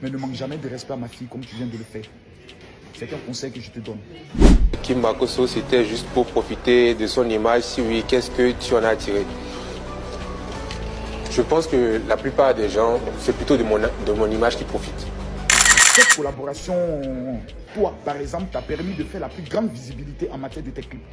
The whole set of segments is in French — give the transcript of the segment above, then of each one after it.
Mais ne manque jamais de respect à ma fille comme tu viens de le faire. C'est un conseil que je te donne. Kim Makosso, c'était juste pour profiter de son image. Si oui, qu'est-ce que tu en as tiré? Je pense que la plupart des gens, c'est plutôt de mon image qui profitent. Cette collaboration, toi, par exemple, t'a permis de faire la plus grande visibilité en matière de tes clips.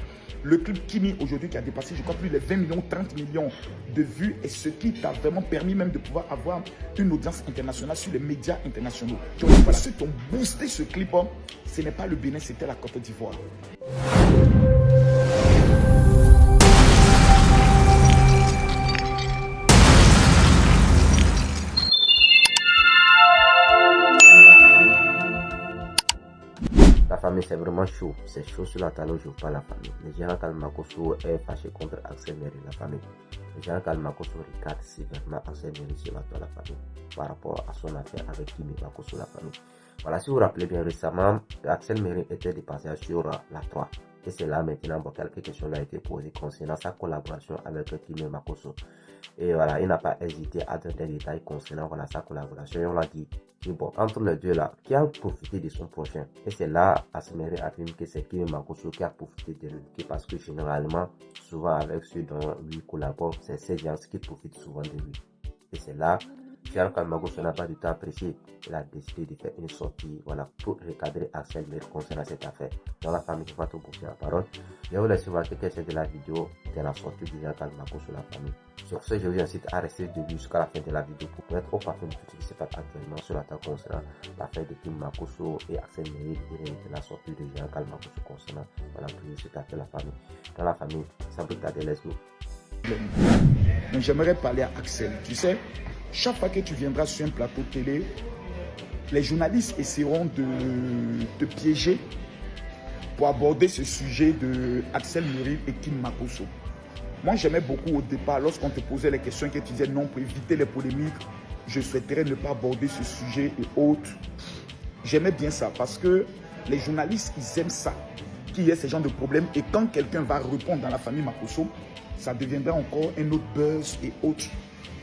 Le clip Kimi, aujourd'hui, qui a dépassé, je crois, plus de 20 millions, 30 millions de vues, et ce qui t'a vraiment permis même de pouvoir avoir une audience internationale sur les médias internationaux. Donc, voilà, ceux qui ont boosté ce clip, ce n'est pas le Bénin, c'était la Côte d'Ivoire. La famille, c'est vraiment chaud. C'est chaud sur la talon, je pas la famille. Le général Kalmakosso est fâché contre Axel Merry, la famille. Le général Kalmakosso regarde sévèrement Axel Merry sur la famille par rapport à son affaire avec Kimi Makosso, la famille. Voilà, si vous vous rappelez bien récemment, Axel Merry était dépassé sur la 3. Et c'est là maintenant, quelques questions lui ont été posées concernant sa collaboration avec Kimi Makosso. Et voilà, il n'a pas hésité à donner des détails concernant voilà, sa collaboration. Et on l'a dit, bon, entre les deux là, qui a profité de son prochain? Et c'est là, Axel Merry affirme que c'est Kimi Makosso qui a profité de lui. Parce que généralement, souvent avec ceux dont lui collabore, c'est ces gens qui profitent souvent de lui. Et c'est là, Jean Kalmakosso n'a pas du tout apprécié. Il a décidé de faire une sortie voilà, pour recadrer Axel Merry concernant cette affaire. Dans la famille, je vais te pousser la parole. Je vous laisse voir quelques scènes de la vidéo de la sortie de Jean Kalmakosso sur la famille. Sur ce, je vous incite à rester de vue jusqu'à la fin de la vidéo pour être au parfum de tout ce qui se passe actuellement sur l'attaque concernant l'affaire de Kim Makosso et Axel Merry et de la sortie de Jean Kalmakosso concernant voilà, tout cette affaire de la famille. Dans la famille, sans plus tarder, laisse-nous. Donc j'aimerais parler à Axel. Tu sais, chaque fois que tu viendras sur un plateau télé, les journalistes essaieront de te piéger pour aborder ce sujet de Axel Merry et Kim Makosso. Moi, j'aimais beaucoup au départ, lorsqu'on te posait les questions, que tu disais non, pour éviter les polémiques, je souhaiterais ne pas aborder ce sujet et autres. J'aimais bien ça parce que les journalistes, ils aiment ça, qu'il y ait ce genre de problème. Et quand quelqu'un va répondre dans la famille Makosso, ça deviendra encore un autre buzz et autres.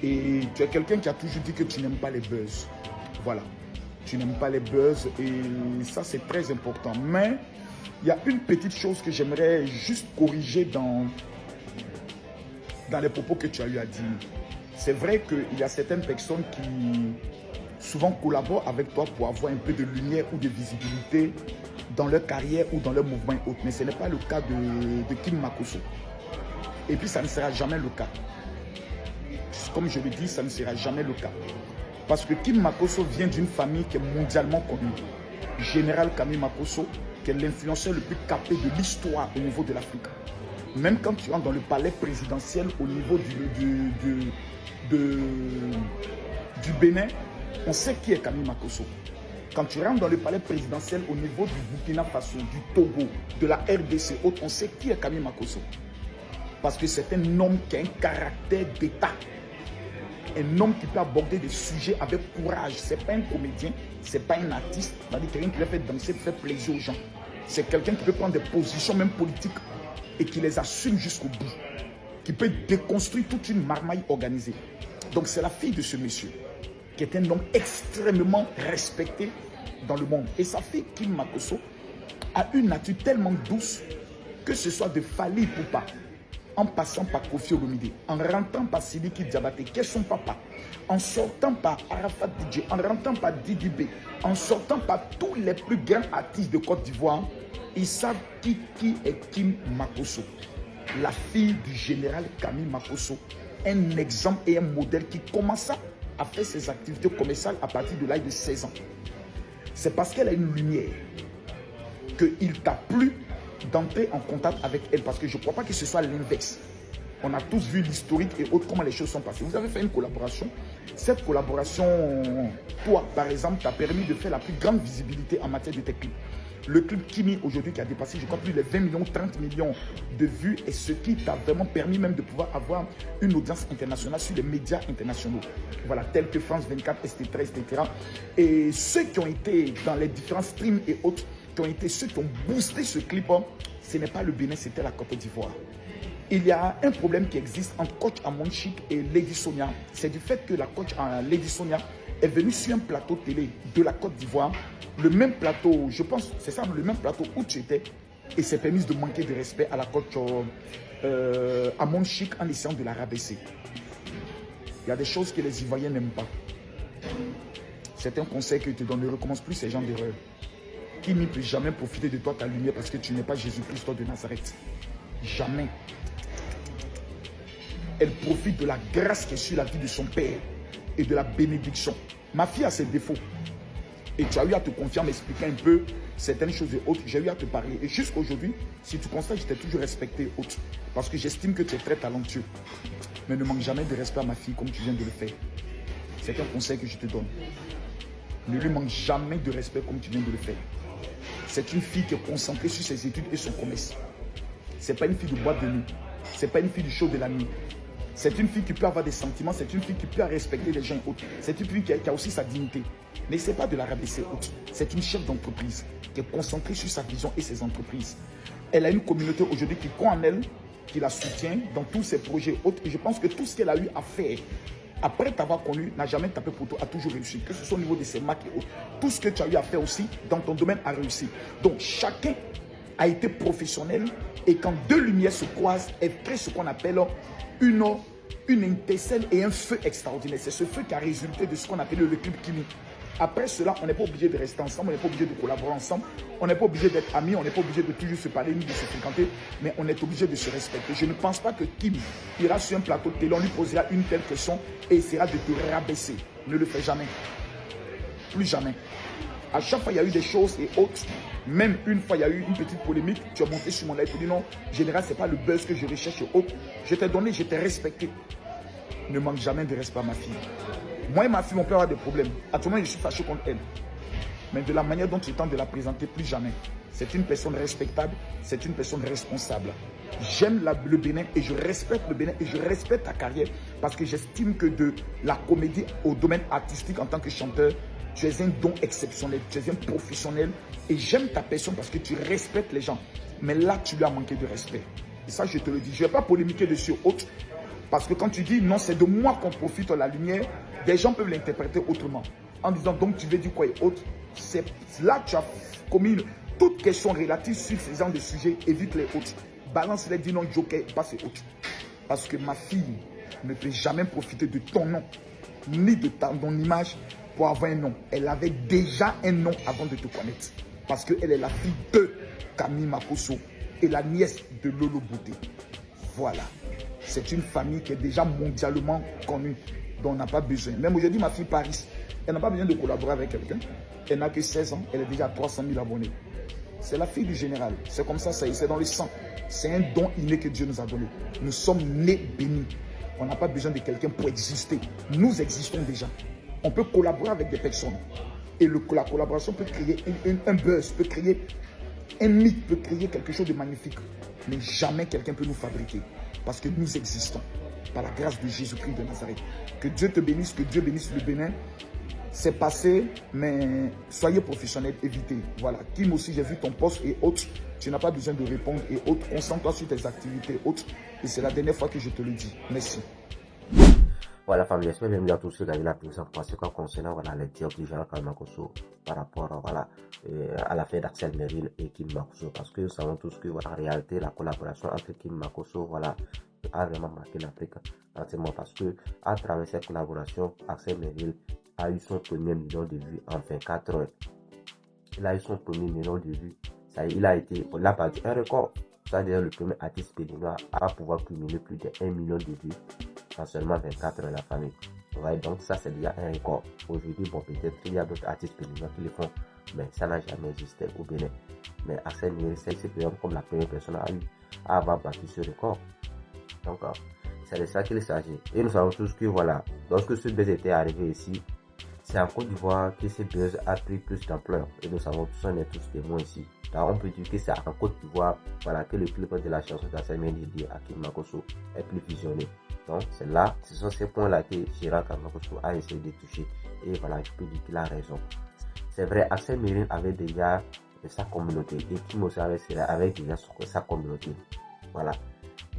Et tu es quelqu'un qui a toujours dit que tu n'aimes pas les buzz. Voilà. Tu n'aimes pas les buzz et ça, c'est très important. Mais il y a une petite chose que j'aimerais juste corriger dans les propos que tu as eu à dire. C'est vrai qu'il y a certaines personnes qui souvent collaborent avec toi pour avoir un peu de lumière ou de visibilité dans leur carrière ou dans leur mouvement et autres. Mais ce n'est pas le cas de Kim Makosso. Et puis ça ne sera jamais le cas. Comme je le dis, ça ne sera jamais le cas. Parce que Kim Makosso vient d'une famille qui est mondialement connue. Général Kami Makosso, qui est l'influenceur le plus capé de l'histoire au niveau de l'Afrique. Même quand tu rentres dans le palais présidentiel au niveau du Bénin, on sait qui est Kami Makosso. Quand tu rentres dans le palais présidentiel au niveau du Burkina Faso, du Togo, de la RDC, on sait qui est Kami Makosso. Parce que c'est un homme qui a un caractère d'État. Un homme qui peut aborder des sujets avec courage. Ce n'est pas un comédien, ce n'est pas un artiste. C'est-à-dire quelqu'un qui va faire danser, faire plaisir aux gens. C'est quelqu'un qui peut prendre des positions même politiques et qui les assume jusqu'au bout. Qui peut déconstruire toute une marmaille organisée. Donc c'est la fille de ce monsieur, qui est un homme extrêmement respecté dans le monde. Et sa fille, Kim Makosso, a une nature tellement douce que ce soit de Fally Ipupa, en passant par Kofi Olomide, en rentrant par Sidiki Diabaté, qui est son papa, en sortant par Arafat DJ, en rentrant par Didi B, en sortant par tous les plus grands artistes de Côte d'Ivoire, ils savent qui est Kim Makosso, la fille du général Kami Makosso, un exemple et un modèle qui commença à faire ses activités commerciales à partir de l'âge de 16 ans. C'est parce qu'elle a une lumière qu'il t'a plu d'entrer en contact avec elle, parce que je ne crois pas que ce soit l'inverse. On a tous vu l'historique et autres, comment les choses sont passées. Vous avez fait une collaboration. Cette collaboration, toi, par exemple, t'a permis de faire la plus grande visibilité en matière de tes clips. Le clip Kimi, aujourd'hui, qui a dépassé, je crois, plus de 20 millions, 30 millions de vues, et ce qui t'a vraiment permis même de pouvoir avoir une audience internationale sur les médias internationaux. Voilà, tels que France 24, etc., etc. Et ceux qui ont été dans les différents streams et autres, qui ont été ceux qui ont boosté ce clip, ce n'est pas le Bénin, c'était la Côte d'Ivoire. Il y a un problème qui existe entre coach Amon Chic et Lady Sonia. C'est du fait que la coach Lady Sonia est venu sur un plateau télé de la Côte d'Ivoire, le même plateau, je pense, c'est ça, le même plateau où tu étais, et s'est permis de manquer de respect à la Côte à Mon Chic en essayant de la rabaisser. Il y a des choses que les Ivoiriens n'aiment pas. C'est un conseil que je te donne, ne recommence plus ces gens d'erreur. Qui ne peut jamais profiter de toi, ta lumière, parce que tu n'es pas Jésus-Christ, toi de Nazareth. Jamais. Elle profite de la grâce qui est sur la vie de son père et de la bénédiction. Ma fille a ses défauts. Et tu as eu à te confier, à m'expliquer un peu certaines choses et autres. J'ai eu à te parler. Et jusqu'aujourd'hui, si tu constates, je t'ai toujours respecté autre. Parce que j'estime que tu es très talentueux. Mais ne manque jamais de respect à ma fille comme tu viens de le faire. C'est un conseil que je te donne. Ne lui manque jamais de respect comme tu viens de le faire. C'est une fille qui est concentrée sur ses études et son commerce. Ce n'est pas une fille de boîte de nuit. Ce n'est pas une fille du show de la nuit. C'est une fille qui peut avoir des sentiments. C'est une fille qui peut respecter les gens et autres. C'est une fille qui a aussi sa dignité. N'essaie pas de la rabaisser autre. C'est une chef d'entreprise qui est concentrée sur sa vision et ses entreprises. Elle a une communauté aujourd'hui qui croit en elle, qui la soutient dans tous ses projets autres. Et je pense que tout ce qu'elle a eu à faire après t'avoir connu n'a jamais tapé pour toi, a toujours réussi. Que ce soit au niveau de ses marques et autres. Tout ce que tu as eu à faire aussi dans ton domaine a réussi. Donc chacun a été professionnel et quand deux lumières se croisent, elle crée ce qu'on appelle une étincelle et un feu extraordinaire. C'est ce feu qui a résulté de ce qu'on appelle le club Kimi. Après cela, on n'est pas obligé de rester ensemble, on n'est pas obligé de collaborer ensemble, on n'est pas obligé d'être amis, on n'est pas obligé de toujours se parler ni de se fréquenter, mais on est obligé de se respecter. Je ne pense pas que Kim ira sur un plateau de télé, on lui posera une telle question et essaiera de te rabaisser. Ne le fais jamais. Plus jamais. À chaque fois, il y a eu des choses et autres. Même une fois, il y a eu une petite polémique. Tu as monté sur mon live et tu dis non, général, ce n'est pas le buzz que je recherche et autres. Je t'ai donné, je t'ai respecté. Ne manque jamais de respect à ma fille. Moi et ma fille, on peut avoir des problèmes. Actuellement, je suis fâché contre elle. Mais de la manière dont tu tentes de la présenter, plus jamais. C'est une personne respectable, c'est une personne responsable. J'aime le Bénin et je respecte le Bénin et je respecte ta carrière parce que j'estime que de la comédie au domaine artistique en tant que chanteur, tu es un don exceptionnel, tu es un professionnel et j'aime ta personne parce que tu respectes les gens. Mais là, tu lui as manqué de respect. Et ça, je te le dis. Je ne vais pas polémiquer dessus autre. Parce que quand tu dis non, c'est de moi qu'on profite la lumière, des gens peuvent l'interpréter autrement. En disant donc tu veux dire quoi et autre. C'est là que tu as commis toute question relative sur ce genre de sujets, évite les autres. Balance les dis non, joker, pas ces autres. Parce que ma fille ne peut jamais profiter de ton nom, ni de ton image pour avoir un nom. Elle avait déjà un nom avant de te connaître. Parce qu'elle est la fille de Camille Makosso et la nièce de Lolo Bouté. Voilà. C'est une famille qui est déjà mondialement connue, dont on n'a pas besoin. Même aujourd'hui, ma fille Paris, elle n'a pas besoin de collaborer avec quelqu'un. Elle n'a que 16 ans, elle est déjà à 300 000 abonnés. C'est la fille du général. C'est comme ça, c'est dans le sang. C'est un don inné que Dieu nous a donné. Nous sommes nés bénis. On n'a pas besoin de quelqu'un pour exister. Nous existons déjà. On peut collaborer avec des personnes. Et la collaboration peut créer un buzz, peut créer un mythe, peut créer quelque chose de magnifique. Mais jamais quelqu'un peut nous fabriquer. Parce que nous existons. Par la grâce de Jésus-Christ de Nazareth. Que Dieu te bénisse, que Dieu bénisse le Bénin. C'est passé, mais soyez professionnels, évitez. Voilà. Kim aussi, j'ai vu ton poste et autres. Tu n'as pas besoin de répondre et autres. Concentre-toi sur tes activités autres. Et c'est la dernière fois que je te le dis. Merci. Voilà, famille, j'espère bienvenue à tous ceux qui ont la plus information concernant voilà, les dires du général Kalmakosso par rapport voilà, à l'affaire d'Axel Meril et Kim Makosso. Parce que nous savons tous que voilà, en réalité, la collaboration entre Kim Makosso voilà, a vraiment marqué l'Afrique entièrement. Parce que à travers cette collaboration, Axel Meril a eu son premier million de vues en 24 heures. Il a eu son premier million de vues. Ça, il a battu un record. C'est-à-dire le premier artiste béninois à pouvoir cumuler plus de 1 million de vues en seulement 24 heures la famille. Ouais, donc ça c'est déjà un record. Aujourd'hui, bon, peut-être qu'il y a d'autres artistes béninois qui le font, mais ça n'a jamais existé au Bénin. Mais Axel Meril, c'est comme la première personne à avoir battu ce record. Donc, c'est de ça qu'il s'agit. Et nous savons tous que voilà, lorsque ce buzz était arrivé ici, c'est en Côte d'Ivoire que ce buzz a pris plus d'ampleur. Et nous savons tous, on est tous témoins ici. Donc on peut dire que c'est en Côte d'Ivoire voilà, que le clip de la chanson d'Axel Meril dit à Kim Makosso est plus visionné. Donc c'est là, ce sont ces points-là que Gérard Kalmakosso a essayé de toucher. Et voilà, je peux dire qu'il a raison. C'est vrai, Axel Meril avait déjà sa communauté. Et Kim aussi avait déjà sa communauté. Voilà.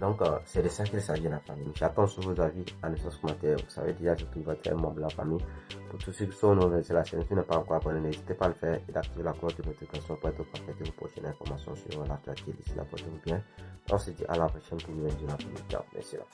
Donc, c'est de ça qu'il s'agit la famille. J'attends sur vos avis en essence commentaire. Vous savez déjà surtout votre membre de la famille. Pour tous ceux qui sont nouveaux sur la chaîne, si vous n'êtes pas encore abonné, n'hésitez pas à le faire et d'activer la cloche de notification pour être au contact de vos prochaines informations sur l'actualité. D'ici là, portez-vous bien. On se dit à la prochaine pour une nouvelle vidéo. Ciao, merci là.